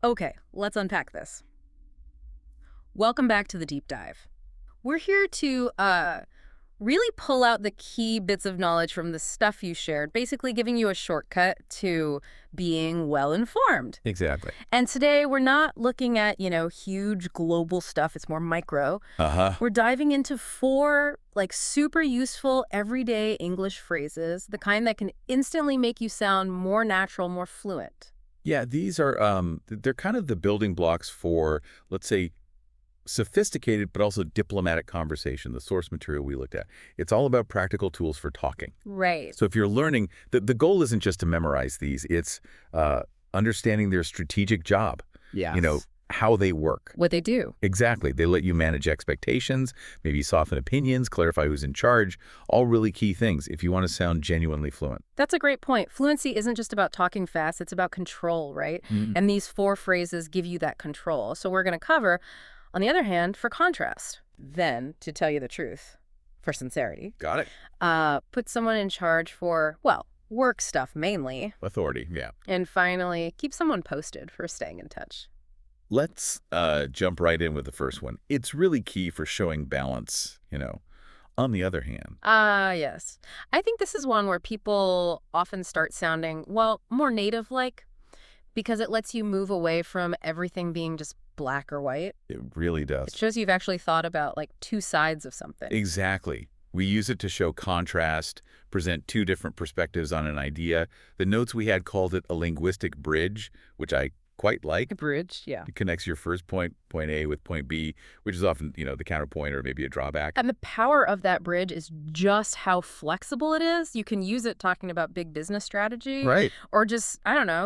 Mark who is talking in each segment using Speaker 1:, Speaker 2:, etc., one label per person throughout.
Speaker 1: Okay, let's unpack this. Welcome back to the deep dive. We're here to really pull out the key bits of knowledge from the stuff you shared, basically giving you a shortcut to being well-informed.
Speaker 2: Exactly.
Speaker 1: And today we're not looking at, huge global stuff. It's more micro.
Speaker 2: Uh-huh.
Speaker 1: We're diving into 4, super useful everyday English phrases, the kind that can instantly make you sound more natural, more fluent.
Speaker 2: Yeah, these are, they're kind of the building blocks for, let's say, sophisticated but also diplomatic conversation, the source material we looked at. It's all about practical tools for talking.
Speaker 1: Right.
Speaker 2: So if you're learning, the goal isn't just to memorize these, it's understanding their strategic job.
Speaker 1: Yes.
Speaker 2: How they work.
Speaker 1: What they do.
Speaker 2: Exactly. They let you manage expectations, maybe soften opinions, clarify who's in charge, all really key things if you want to sound genuinely fluent.
Speaker 1: That's a great point. Fluency isn't just about talking fast, it's about control, right? And these 4 phrases give you that control. So we're going to cover, on the other hand, for contrast. Then, to tell you the truth, for sincerity.
Speaker 2: Got it.
Speaker 1: Put someone in charge for, work stuff mainly.
Speaker 2: Authority, yeah.
Speaker 1: And finally, keep someone posted for staying in touch.
Speaker 2: Let's jump right in with the first one. It's really key for showing balance, On the other hand.
Speaker 1: Yes. I think this is one where people often start sounding, more native-like, because it lets you move away from everything being just black or white.
Speaker 2: It really does.
Speaker 1: It shows you've actually thought about, 2 sides of something.
Speaker 2: Exactly. We use it to show contrast, present 2 different perspectives on an idea. The notes we had called it a linguistic bridge, which I quite like.
Speaker 1: A bridge, yeah.
Speaker 2: It connects your first point A, with point B, which is often, the counterpoint or maybe a drawback.
Speaker 1: And the power of that bridge is just how flexible it is. You can use it talking about big business strategy.
Speaker 2: Right.
Speaker 1: Or just,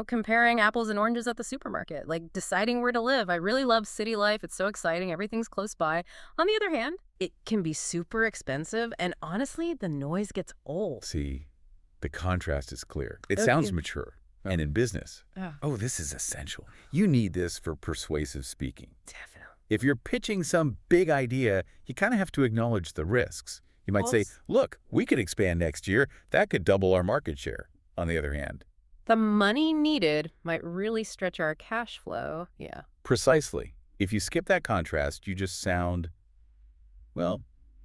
Speaker 1: comparing apples and oranges at the supermarket, deciding where to live. I really love city life. It's so exciting. Everything's close by. On the other hand, it can be super expensive. And honestly, the noise gets old.
Speaker 2: See, the contrast is clear. It sounds mature. And in business, this is essential. You need this for persuasive speaking.
Speaker 1: Definitely.
Speaker 2: If you're pitching some big idea, you kind of have to acknowledge the risks. You might say, look, we could expand next year. That could double our market share. On the other hand,
Speaker 1: the money needed might really stretch our cash flow. Yeah.
Speaker 2: Precisely. If you skip that contrast, you just sound,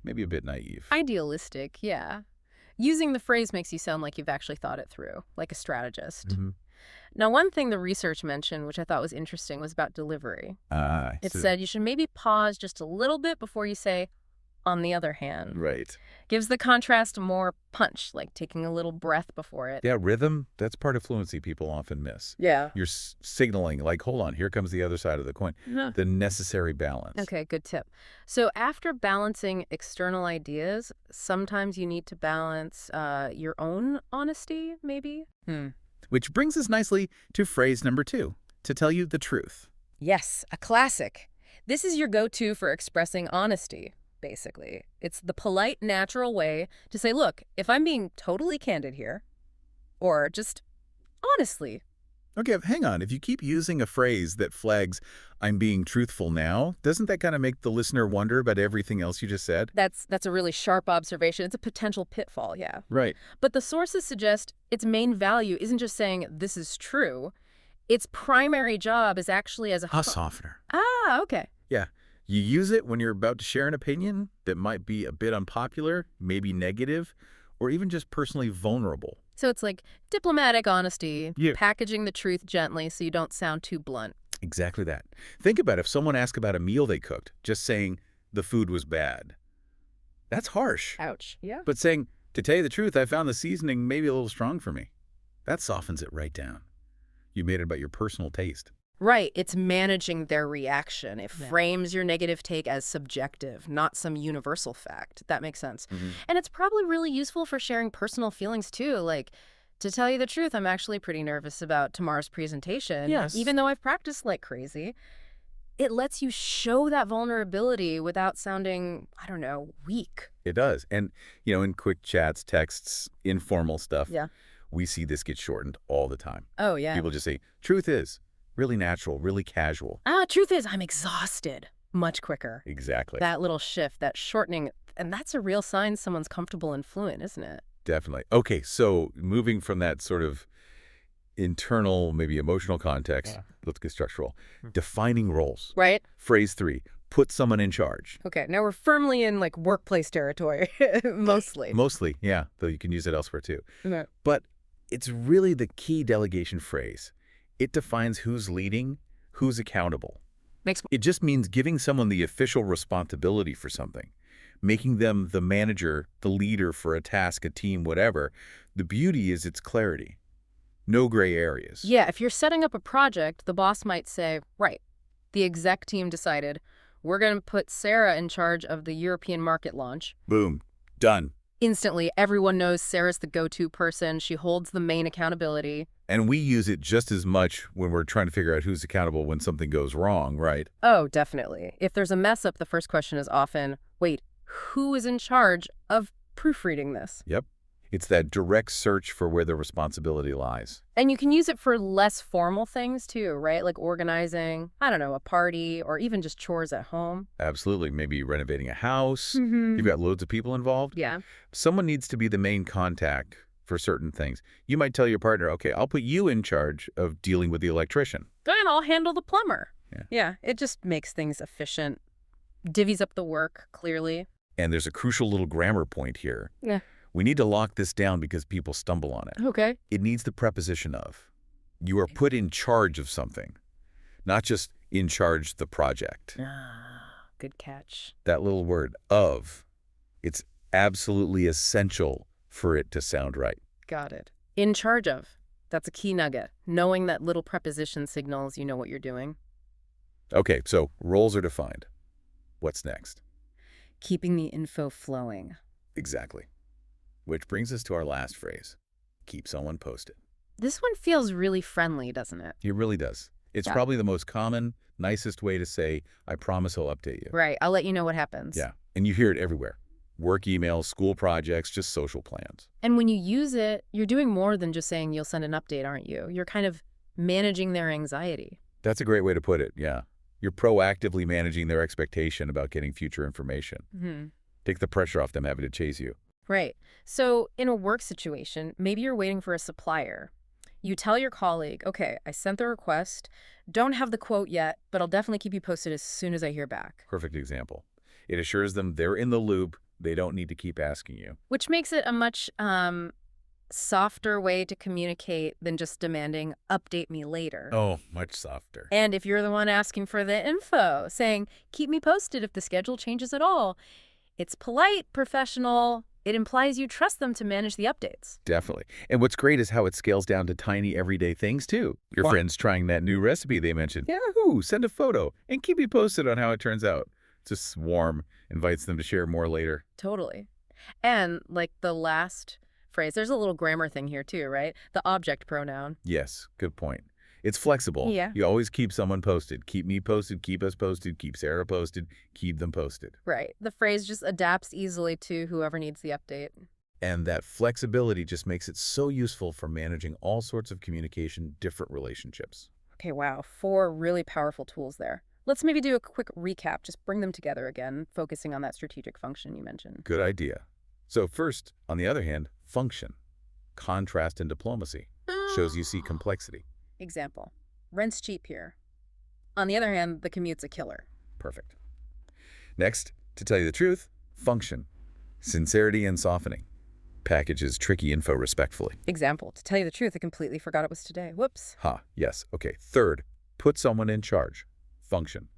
Speaker 2: maybe a bit naive.
Speaker 1: Idealistic, yeah. Using the phrase makes you sound like you've actually thought it through, like a strategist. Now, one thing the research mentioned, which I thought was interesting, was about delivery. It said you should maybe pause just a little bit before you say, on the other hand.
Speaker 2: Right.
Speaker 1: Gives the contrast more punch, like taking a little breath before it.
Speaker 2: Yeah, rhythm, that's part of fluency people often miss.
Speaker 1: Yeah.
Speaker 2: You're signaling, hold on, here comes the other side of the coin. The necessary balance.
Speaker 1: Okay, good tip. So after balancing external ideas, sometimes you need to balance your own honesty, maybe?
Speaker 2: Which brings us nicely to phrase number 2, to tell you the truth.
Speaker 1: Yes, a classic. This is your go-to for expressing honesty. Basically. It's the polite, natural way to say, look, if I'm being totally candid here, or just honestly.
Speaker 2: Okay, hang on. If you keep using a phrase that flags, I'm being truthful now, doesn't that kind of make the listener wonder about everything else you just said?
Speaker 1: That's a really sharp observation. It's a potential pitfall, yeah.
Speaker 2: Right.
Speaker 1: But the sources suggest its main value isn't just saying this is true. Its primary job is actually as a
Speaker 2: softener.
Speaker 1: Okay.
Speaker 2: Yeah. You use it when you're about to share an opinion that might be a bit unpopular, maybe negative, or even just personally vulnerable.
Speaker 1: So it's like diplomatic honesty,
Speaker 2: Yeah.
Speaker 1: packaging the truth gently so you don't sound too blunt.
Speaker 2: Exactly that. Think about if someone asked about a meal they cooked, just saying the food was bad. That's harsh.
Speaker 1: Ouch. Yeah.
Speaker 2: But saying, to tell you the truth, I found the seasoning maybe a little strong for me. That softens it right down. You made it about your personal taste.
Speaker 1: Right. It's managing their reaction. It frames your negative take as subjective, not some universal fact. That makes sense. And it's probably really useful for sharing personal feelings, too. Like, to tell you the truth, I'm actually pretty nervous about tomorrow's presentation.
Speaker 2: Yes.
Speaker 1: Even though I've practiced like crazy. It lets you show that vulnerability without sounding, weak.
Speaker 2: It does. And, in quick chats, texts, informal stuff, we see this get shortened all the time.
Speaker 1: Oh, yeah.
Speaker 2: People just say, truth is. Really natural, really casual.
Speaker 1: Truth is, I'm exhausted. Much quicker.
Speaker 2: Exactly.
Speaker 1: That little shift, that shortening, and that's a real sign someone's comfortable and fluent, isn't it?
Speaker 2: Definitely. Okay, so moving from that sort of internal, maybe emotional context. Let's get structural. Defining roles.
Speaker 1: Right.
Speaker 2: Phrase 3, put someone in charge.
Speaker 1: Okay, now we're firmly in like workplace territory, mostly.
Speaker 2: Mostly, yeah, though you can use it elsewhere too.
Speaker 1: Okay.
Speaker 2: But it's really the key delegation phrase. It defines who's leading, who's accountable. It just means giving someone the official responsibility for something, making them the manager, the leader for a task, a team, whatever. The beauty is its clarity. No gray areas.
Speaker 1: Yeah, if you're setting up a project, the boss might say, right, the exec team decided we're going to put Sarah in charge of the European market launch.
Speaker 2: Boom. Done.
Speaker 1: Instantly, everyone knows Sarah's the go-to person. She holds the main accountability.
Speaker 2: And we use it just as much when we're trying to figure out who's accountable when something goes wrong, right?
Speaker 1: Oh, definitely. If there's a mess up, the first question is often, wait, who is in charge of proofreading this?
Speaker 2: Yep. It's that direct search for where the responsibility lies.
Speaker 1: And you can use it for less formal things too, right? Like organizing, I don't know, a party or even just chores at home.
Speaker 2: Absolutely. Maybe renovating a house. You've got loads of people involved.
Speaker 1: Yeah.
Speaker 2: Someone needs to be the main contact for certain things. You might tell your partner, okay, I'll put you in charge of dealing with the electrician.
Speaker 1: And I'll handle the plumber.
Speaker 2: Yeah.
Speaker 1: It just makes things efficient, divvies up the work clearly.
Speaker 2: And there's a crucial little grammar point here.
Speaker 1: Yeah.
Speaker 2: We need to lock this down because people stumble on it.
Speaker 1: Okay.
Speaker 2: It needs the preposition of. You are put in charge of something, not just in charge the project.
Speaker 1: Good catch.
Speaker 2: That little word, of, it's absolutely essential for it to sound right.
Speaker 1: Got it. In charge of. That's a key nugget. Knowing that little preposition signals you know what you're doing.
Speaker 2: Okay, so roles are defined. What's next?
Speaker 1: Keeping the info flowing.
Speaker 2: Exactly. Which brings us to our last phrase. Keep someone posted.
Speaker 1: This one feels really friendly, doesn't it?
Speaker 2: It really does. It's probably the most common, nicest way to say, I promise I'll update you.
Speaker 1: Right. I'll let you know what happens.
Speaker 2: Yeah. And you hear it everywhere. Work emails, school projects, just social plans.
Speaker 1: And when you use it, you're doing more than just saying you'll send an update, aren't you? You're kind of managing their anxiety.
Speaker 2: That's a great way to put it, yeah. You're proactively managing their expectation about getting future information. Take the pressure off them having to chase you.
Speaker 1: Right. So in a work situation, maybe you're waiting for a supplier. You tell your colleague, okay, I sent the request, don't have the quote yet, but I'll definitely keep you posted as soon as I hear back.
Speaker 2: Perfect example. It assures them they're in the loop. They don't need to keep asking you.
Speaker 1: Which makes it a much softer way to communicate than just demanding, update me later.
Speaker 2: Oh, much softer.
Speaker 1: And if you're the one asking for the info, saying, keep me posted if the schedule changes at all, it's polite, professional. It implies you trust them to manage the updates.
Speaker 2: Definitely. And what's great is how it scales down to tiny everyday things, too. Your friend's trying that new recipe they mentioned. Yahoo! Send a photo and keep me posted on how it turns out. Just warm, invites them to share more later.
Speaker 1: Totally. And like the last phrase, there's a little grammar thing here, too, right? The object pronoun.
Speaker 2: Yes, good point. It's flexible.
Speaker 1: Yeah.
Speaker 2: You always keep someone posted. Keep me posted, keep us posted, keep Sarah posted, keep them posted.
Speaker 1: Right. The phrase just adapts easily to whoever needs the update.
Speaker 2: And that flexibility just makes it so useful for managing all sorts of communication, different relationships.
Speaker 1: Okay, wow. 4 really powerful tools there. Let's maybe do a quick recap, just bring them together again, focusing on that strategic function you mentioned.
Speaker 2: Good idea. So first, on the other hand, function. Contrast in diplomacy. Shows you see complexity.
Speaker 1: Example. Rent's cheap here. On the other hand, the commute's a killer.
Speaker 2: Perfect. Next, to tell you the truth, function. Sincerity and softening. Packages tricky info respectfully.
Speaker 1: Example. To tell you the truth, I completely forgot it was today. Whoops.
Speaker 2: Yes. Okay. Third, put someone in charge. Function.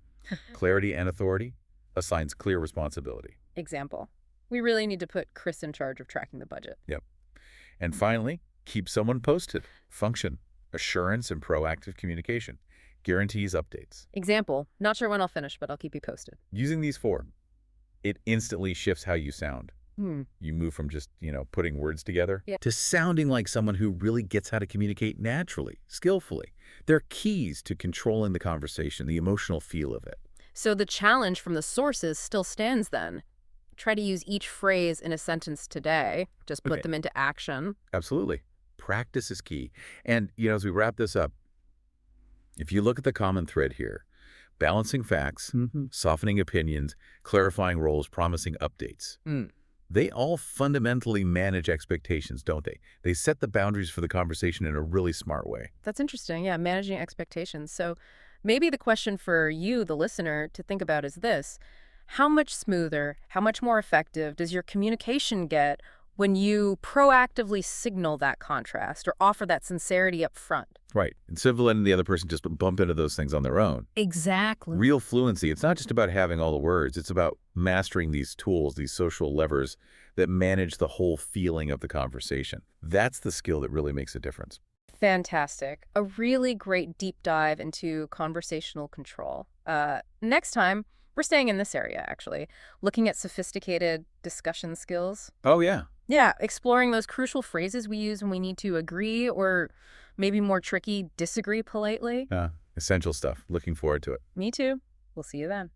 Speaker 2: Clarity and authority assigns clear responsibility.
Speaker 1: Example. We really need to put Chris in charge of tracking the budget.
Speaker 2: Yep. And finally, keep someone posted. Function. Assurance and proactive communication. Guarantees updates.
Speaker 1: Example. Not sure when I'll finish, but I'll keep you posted.
Speaker 2: Using these 4, it instantly shifts how you sound. You move from just, putting words together to sounding like someone who really gets how to communicate naturally, skillfully. They're keys to controlling the conversation, the emotional feel of it.
Speaker 1: So the challenge from the sources still stands then. Try to use each phrase in a sentence today. Just put them into action.
Speaker 2: Absolutely. Practice is key. And, as we wrap this up, if you look at the common thread here, balancing facts, softening opinions, clarifying roles, promising updates. They all fundamentally manage expectations, don't they? They set the boundaries for the conversation in a really smart way.
Speaker 1: That's interesting. Yeah, managing expectations. So maybe the question for you, the listener, to think about is this. How much smoother, how much more effective does your communication get when you proactively signal that contrast or offer that sincerity up front?
Speaker 2: Right. Instead of letting the other person just bump into those things on their own.
Speaker 1: Exactly.
Speaker 2: Real fluency, it's not just about having all the words. It's about mastering these tools, these social levers that manage the whole feeling of the conversation. That's the skill that really makes a difference.
Speaker 1: Fantastic. A really great deep dive into conversational control. Next time, we're staying in this area, actually, looking at sophisticated discussion skills.
Speaker 2: Oh, yeah.
Speaker 1: Yeah, exploring those crucial phrases we use when we need to agree or maybe more tricky, disagree politely.
Speaker 2: Essential stuff. Looking forward to it.
Speaker 1: Me too. We'll see you then.